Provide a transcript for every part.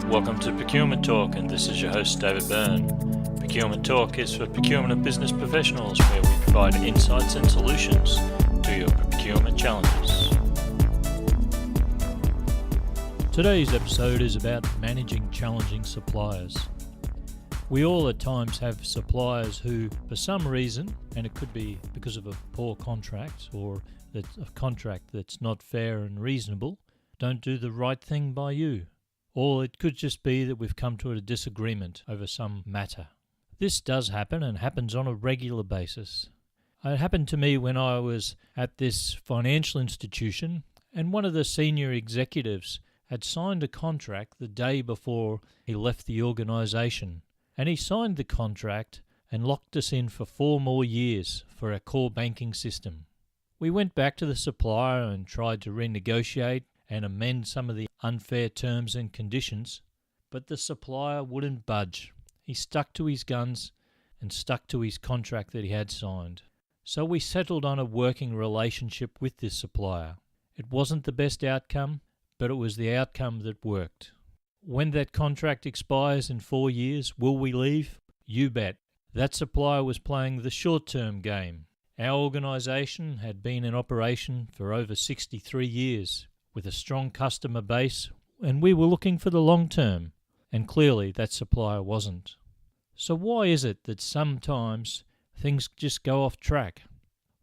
Welcome to Procurement Talk, and this is your host, David Byrne. Procurement Talk is for procurement and business professionals, where we provide insights and solutions to your procurement challenges. Today's episode is about managing challenging suppliers. We all at times have suppliers who, for some reason, and it could be because of a poor contract or a contract that's not fair and reasonable, don't do the right thing by you. Or it could just be that we've come to a disagreement over some matter. This does happen and happens on a regular basis. It happened to me when I was at this financial institution, and one of the senior executives had signed a contract the day before he left the organisation. And he signed the contract and locked us in for 4 more years for our core banking system. We went back to the supplier and tried to renegotiate and amend some of the unfair terms and conditions, but the supplier wouldn't budge. He stuck to his guns and stuck to his contract that he had signed. So we settled on a working relationship with this supplier. It wasn't the best outcome, but it was the outcome that worked. When that contract expires in 4 years, will we leave? You bet. That supplier was playing the short-term game. Our organisation had been in operation for over 63 years, with a strong customer base, and we were looking for the long term, and clearly that supplier wasn't. So why is it that sometimes things just go off track?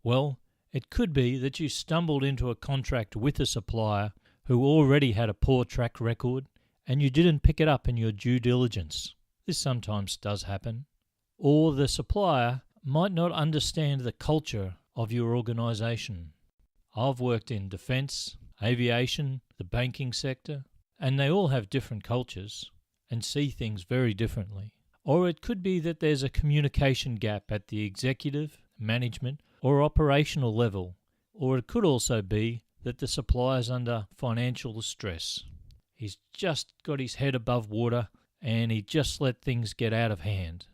Well, it could be that you stumbled into a contract with a supplier who already had a poor track record, and you didn't pick it up in your due diligence. This sometimes does happen. Or the supplier might not understand the culture of your organisation. I've worked in defence, aviation, the banking sector, and they all have different cultures and see things very differently. Or it could be that there's a communication gap at the executive, management, or operational level. Or it could also be that the supplier's under financial stress. He's just got his head above water and he just let things get out of hand.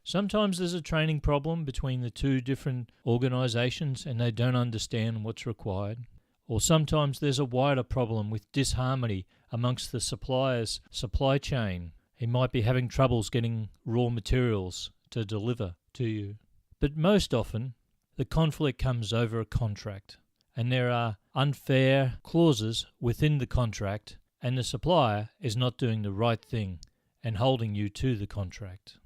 Sometimes there's a training problem between the two different organisations and they don't understand what's required. Or sometimes there's a wider problem with disharmony amongst the supplier's supply chain. He might be having troubles getting raw materials to deliver to you. But most often, the conflict comes over a contract, and there are unfair clauses within the contract, and the supplier is not doing the right thing and holding you to the contract.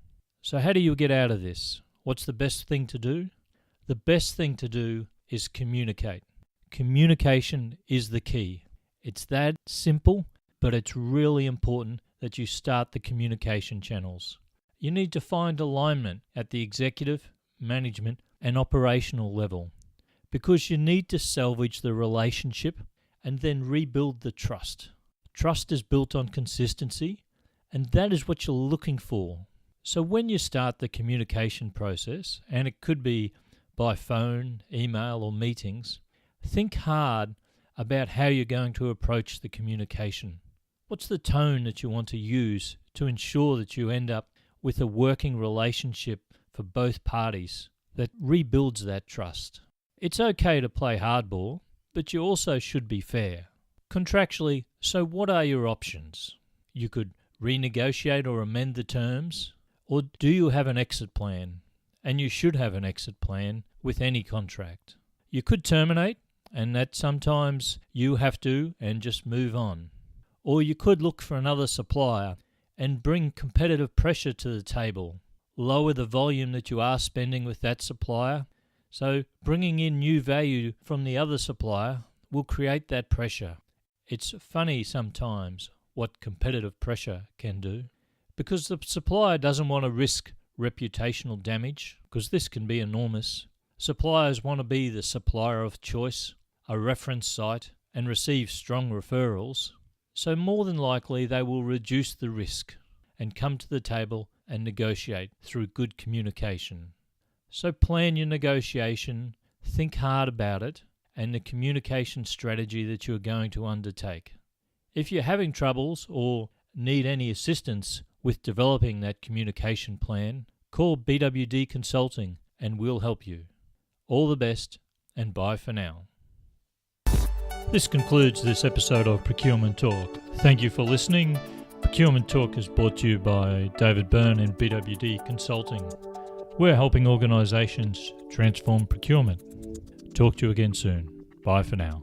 So how do you get out of this? What's the best thing to do? The best thing to do is communicate. Communication is the key. It's that simple, but it's really important that you start the communication channels. You need to find alignment at the executive, management, and operational level, because you need to salvage the relationship and then rebuild the trust. Trust is built on consistency, and that is what you're looking for. So when you start the communication process, and it could be by phone, email, or meetings, think hard about how you're going to approach the communication. What's the tone that you want to use to ensure that you end up with a working relationship for both parties that rebuilds that trust? It's okay to play hardball, but you also should be fair. Contractually, so what are your options? You could renegotiate or amend the terms, or do you have an exit plan? And you should have an exit plan with any contract. You could terminate, and that sometimes you have to and just move on. Or you could look for another supplier and bring competitive pressure to the table. Lower the volume that you are spending with that supplier. So bringing in new value from the other supplier will create that pressure. It's funny sometimes what competitive pressure can do, because the supplier doesn't want to risk reputational damage, because this can be enormous. Suppliers want to be the supplier of choice, a reference site, and receive strong referrals. So more than likely they will reduce the risk and come to the table and negotiate through good communication. So plan your negotiation, think hard about it, and the communication strategy that you are going to undertake. If you're having troubles or need any assistance with developing that communication plan, call BWD Consulting and we'll help you. All the best, and bye for now. This concludes this episode of Procurement Talk. Thank you for listening. Procurement Talk is brought to you by David Byrne and BWD Consulting. We're helping organisations transform procurement. Talk to you again soon. Bye for now.